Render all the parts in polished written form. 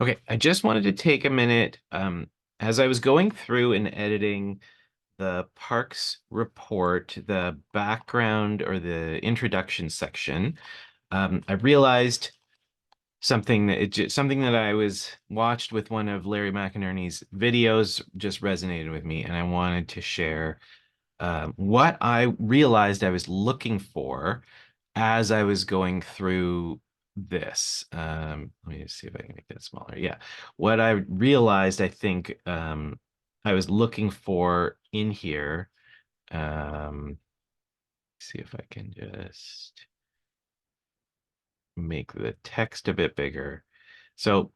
Okay, I just wanted to take a minute. As I was going through and editing the Parks report, the background or the introduction section, I realized something that I was watched with one of Larry McInerney's videos just resonated with me, and I wanted to share what I realized I was looking for as I was going through this. Let me just see if I can make that smaller. Yeah. What I realized, I think, I was looking for in here. See if I can just make the text a bit bigger. So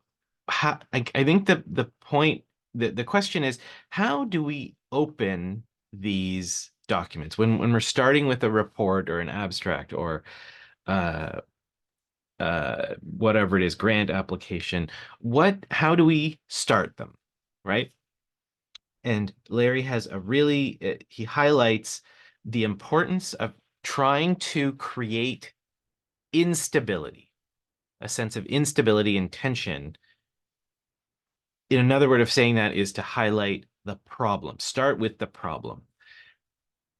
I think the point, the question is, how do we open these documents when we're starting with a report or an abstract or uh, whatever it is, grant application? How do we start them, right? And Larry has he highlights the importance of trying to create instability, a sense of instability and tension. In another word of saying that is to highlight the problem, start with the problem.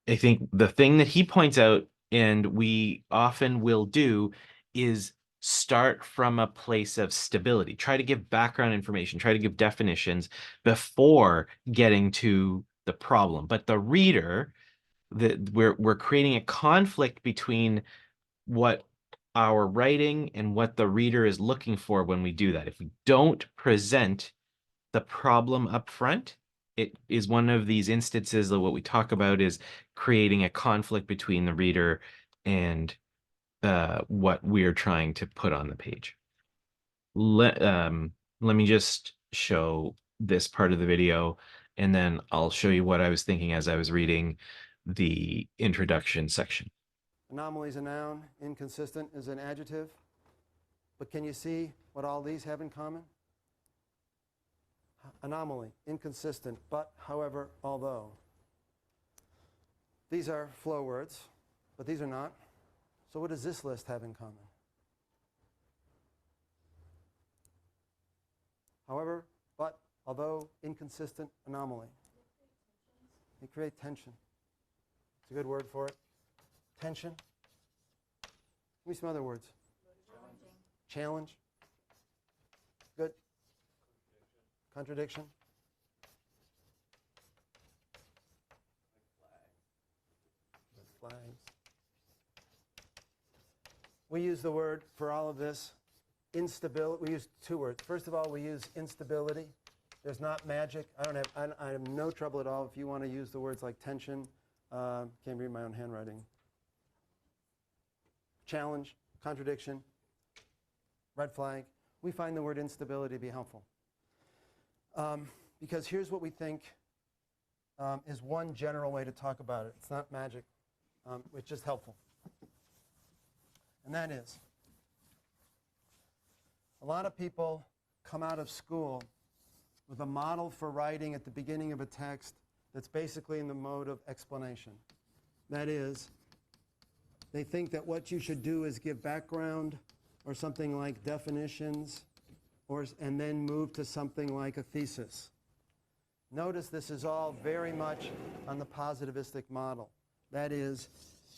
I think the thing that he points out, and we often will do, is start from a place of stability. Try to give background information, try to give definitions before getting to the problem. But the reader, we're creating a conflict between what our writing and what the reader is looking for when we do that. If we don't present the problem up front, it is one of these instances that what we talk about is creating a conflict between the reader and what we're trying to put on the page. Let me just show this part of the video, and then I'll show you what I was thinking as I was reading the introduction section. Anomaly is a noun, inconsistent is an adjective. But can you see what all these have in common? Anomaly, inconsistent, but, however, although. These are flow words, but these are not. So what does this list have in common? However, but, although, inconsistent, anomaly. They create tension. It's a good word for it. Tension. Give me some other words. Challenge. Good. Contradiction. Flags. We use the word for all of this, instability. We use two words. First of all, we use instability. There's not magic. I have no trouble at all if you want to use the words like tension. Can't read my own handwriting. Challenge, contradiction, red flag. We find the word instability to be helpful. Because here's what we think is one general way to talk about it. It's not magic. It's just helpful. And that is, a lot of people come out of school with a model for writing at the beginning of a text that's basically in the mode of explanation. That is, they think that what you should do is give background or something like definitions, and then move to something like a thesis. Notice this is all very much on the positivistic model. That is,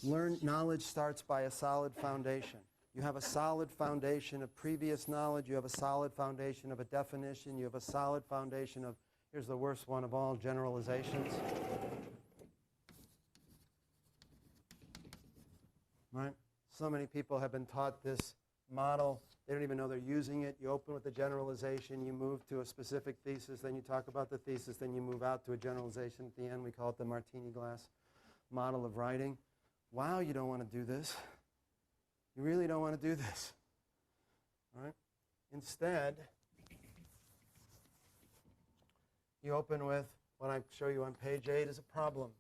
knowledge starts by a solid foundation. You have a solid foundation of previous knowledge. You have a solid foundation of a definition. You have a solid foundation of, here's the worst one of all, generalizations. Right? So many people have been taught this model. They don't even know they're using it. You open with a generalization. You move to a specific thesis. Then you talk about the thesis. Then you move out to a generalization at the end. We call it the martini glass model of writing. Wow, you don't want to do this. You really don't want to do this. All right? Instead, you open with what I show you on page 8 is a problem.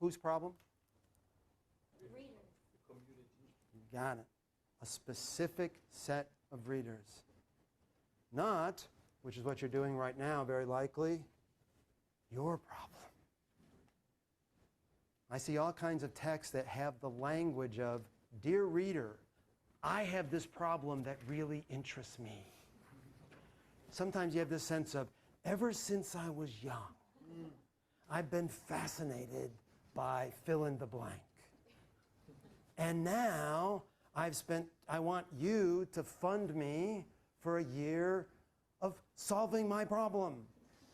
Whose problem? Readers. You got it. A specific set of readers. Not, which is what you're doing right now, very likely, your problem. I see all kinds of texts that have the language of, dear reader, I have this problem that really interests me. Sometimes you have this sense of, ever since I was young, I've been fascinated by fill in the blank. And now I want you to fund me for a year of solving my problem,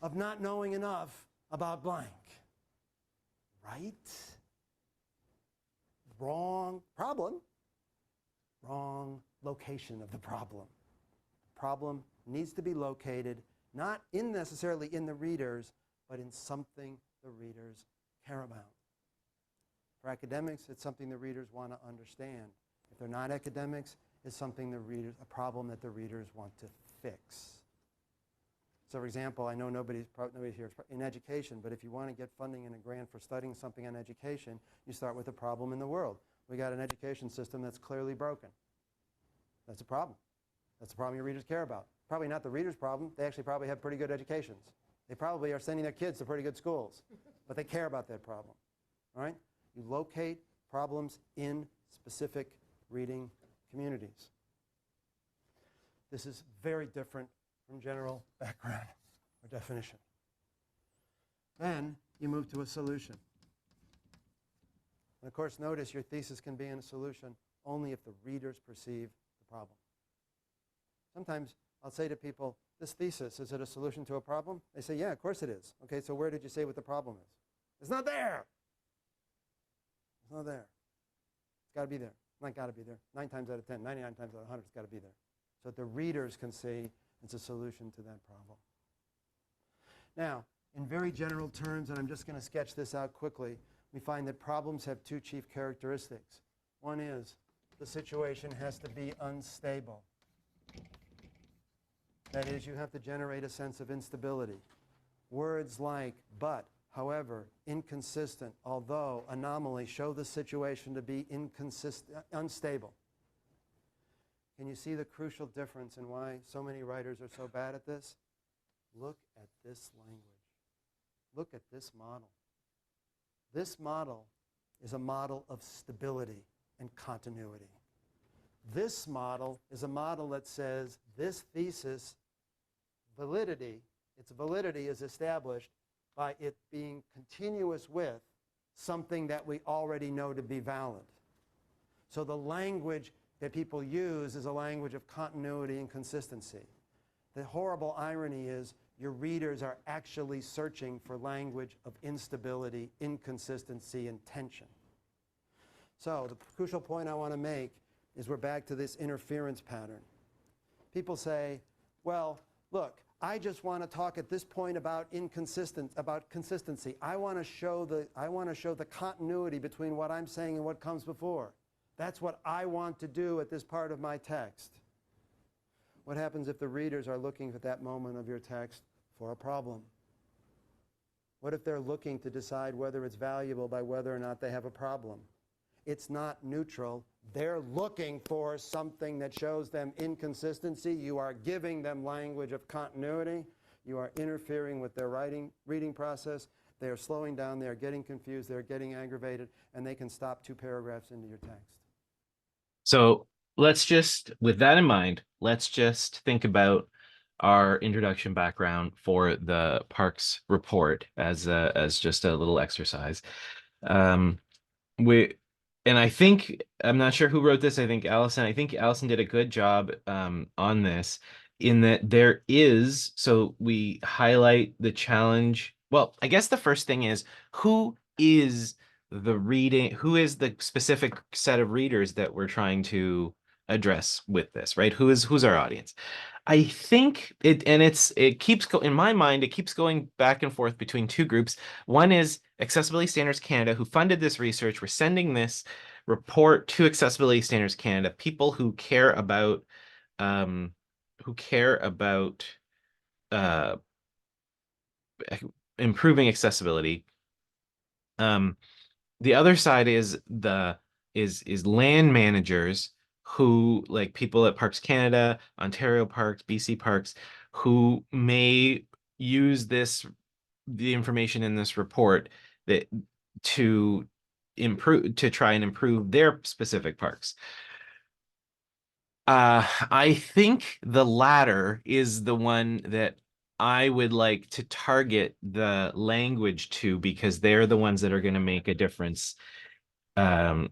of not knowing enough about blank. Right? Wrong problem. Wrong location of the problem. Problem needs to be located not necessarily in the readers, but in something the readers care about. For academics, it's something the readers want to understand. If they're not academics, it's something a problem that the readers want to fix. So for example, I know nobody here is in education, but if you want to get funding and a grant for studying something on education, you start with a problem in the world. We got an education system that's clearly broken. That's a problem. That's a problem your readers care about. Probably not the readers' problem. They actually probably have pretty good educations. They probably are sending their kids to pretty good schools, but they care about that problem. All right? You locate problems in specific reading communities. This is very different from general background or definition. Then you move to a solution. And of course, notice your thesis can be in a solution only if the readers perceive the problem. Sometimes I'll say to people, this thesis, is it a solution to a problem? They say, yeah, of course it is. Okay, so where did you say what the problem is? It's not there. It's not there. It's got to be there. Not got to be there. 9 times out of 10, 99 times out of 100, it's got to be there. So that the readers can see it's a solution to that problem. Now, in very general terms, and I'm just going to sketch this out quickly, we find that problems have 2 chief characteristics. One is the situation has to be unstable. That is, you have to generate a sense of instability. Words like but, however, inconsistent, although, anomaly show the situation to be unstable. Can you see the crucial difference in why so many writers are so bad at this? Look at this language. Look at this model. This model is a model of stability and continuity. This model is a model that says this thesis validity, its validity is established by it being continuous with something that we already know to be valid. So the language that people use is a language of continuity and consistency. The horrible irony is your readers are actually searching for language of instability, inconsistency, and tension. So the crucial point I want to make is we're back to this interference pattern. People say, well, look, I just want to talk at this point about consistency. I want to show the continuity between what I'm saying and what comes before. That's what I want to do at this part of my text. What happens if the readers are looking at that moment of your text for a problem? What if they're looking to decide whether it's valuable by whether or not they have a problem? It's not neutral. They're looking for something that shows them inconsistency. You are giving them language of continuity. You are interfering with their reading process. They are slowing down. They are getting confused. They're getting aggravated. And they can stop 2 paragraphs into your text. So let's just, with that in mind, let's just think about our introduction background for the Parks report as just a little exercise. And I think, I'm not sure who wrote this. I think Allison did a good job on this, in that there is, so we highlight the challenge. Well, I guess the first thing is, who is the specific set of readers that we're trying to address with this, right? Who's our audience? I think in my mind, it keeps going back and forth between 2 groups. One is Accessibility Standards Canada, who funded this research. We're sending this report to Accessibility Standards Canada, people who care about improving accessibility. The other side is land managers, who, like people at Parks Canada, Ontario Parks, BC Parks, who may use the information in this report to try and improve their specific parks. I think the latter is the one that I would like to target the language to, because they're the ones that are going to make a difference. They're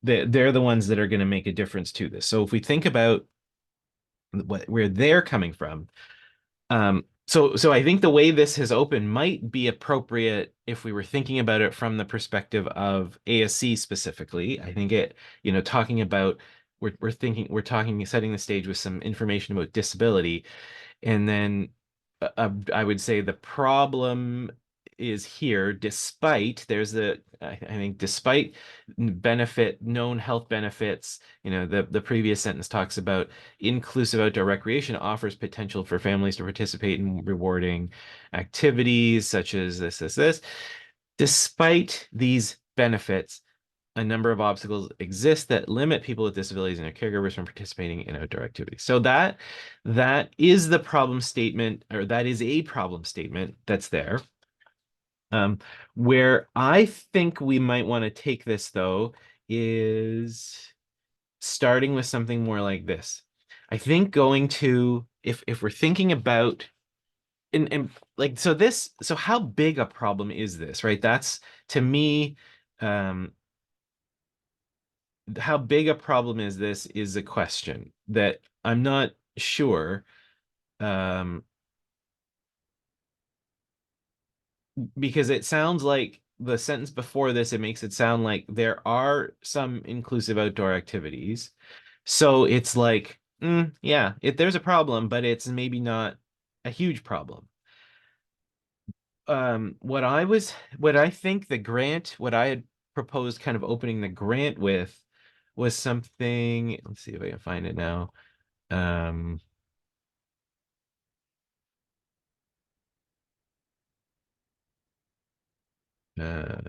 the ones that are going to make a difference to this. So if we think about where they're coming from, so I think the way this has opened might be appropriate if we were thinking about it from the perspective of ASC specifically. I think talking about we're talking setting the stage with some information about disability, and then I would say the problem is here, despite I think despite known health benefits, the previous sentence talks about inclusive outdoor recreation offers potential for families to participate in rewarding activities such as this. Despite these benefits, a number of obstacles exist that limit people with disabilities and their caregivers from participating in outdoor activities. So that is the problem statement, or that is a problem statement that's there. Where I think we might want to take this, though, is starting with something more like this. I think going to, if we're thinking about, and like, so how big a problem is this, right? That's, to me, how big a problem is this is a question that I'm not sure, because it sounds like the sentence before this, it makes it sound like there are some inclusive outdoor activities. So it's like, yeah, there's a problem, but it's maybe not a huge problem. What I think what I had proposed kind of opening the grant with was something, let's see if I can find it now. Um,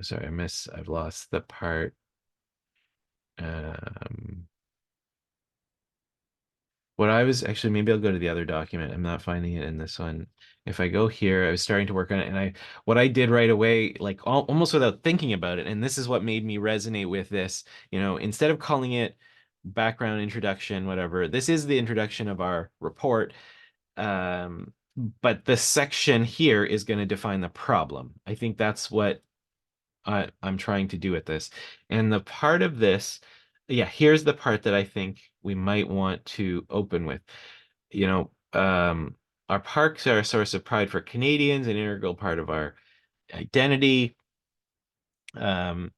sorry, I've lost the part. Um, what I was actually, maybe I'll go to the other document. I'm not finding it in this one. If I go here, I was starting to work on it, and what I did right away, like almost without thinking about it, and this is what made me resonate with this, instead of calling it background, introduction, whatever, this is the introduction of our report. But the section here is going to define the problem. I think that's what I'm trying to do with this. And the part of this, yeah, here's the part that I think we might want to open with. You know, our parks are a source of pride for Canadians, an integral part of our identity. They're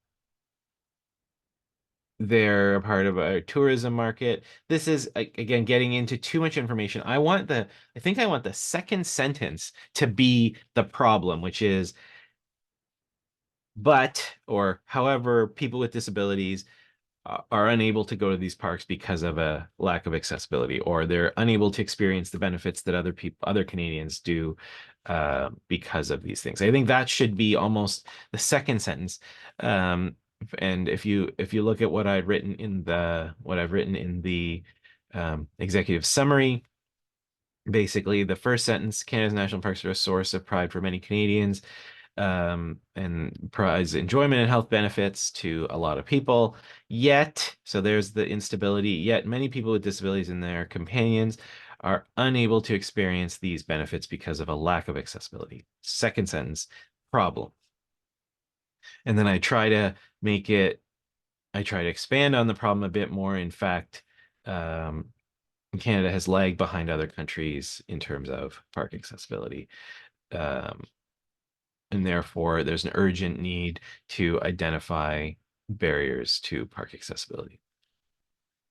a part of our tourism market. This is, again, getting into too much information. I think I want the second sentence to be the problem, which is, but, or however, people with disabilities are unable to go to these parks because of a lack of accessibility, or they're unable to experience the benefits that other Canadians do because of these things. I think that should be almost the second sentence. And if you look at what I've written in the executive summary, basically the first sentence, Canada's national parks are a source of pride for many Canadians, and provides enjoyment and health benefits to a lot of people. Yet, so there's the instability, yet many people with disabilities and their companions are unable to experience these benefits because of a lack of accessibility. Second sentence, problem. And then I try to expand on the problem a bit more. In fact, Canada has lagged behind other countries in terms of park accessibility. And therefore, there's an urgent need to identify barriers to park accessibility.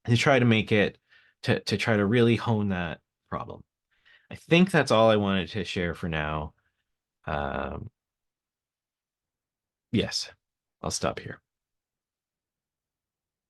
To try to make it, to try to really hone that problem. I think that's all I wanted to share for now. Yes, I'll stop here.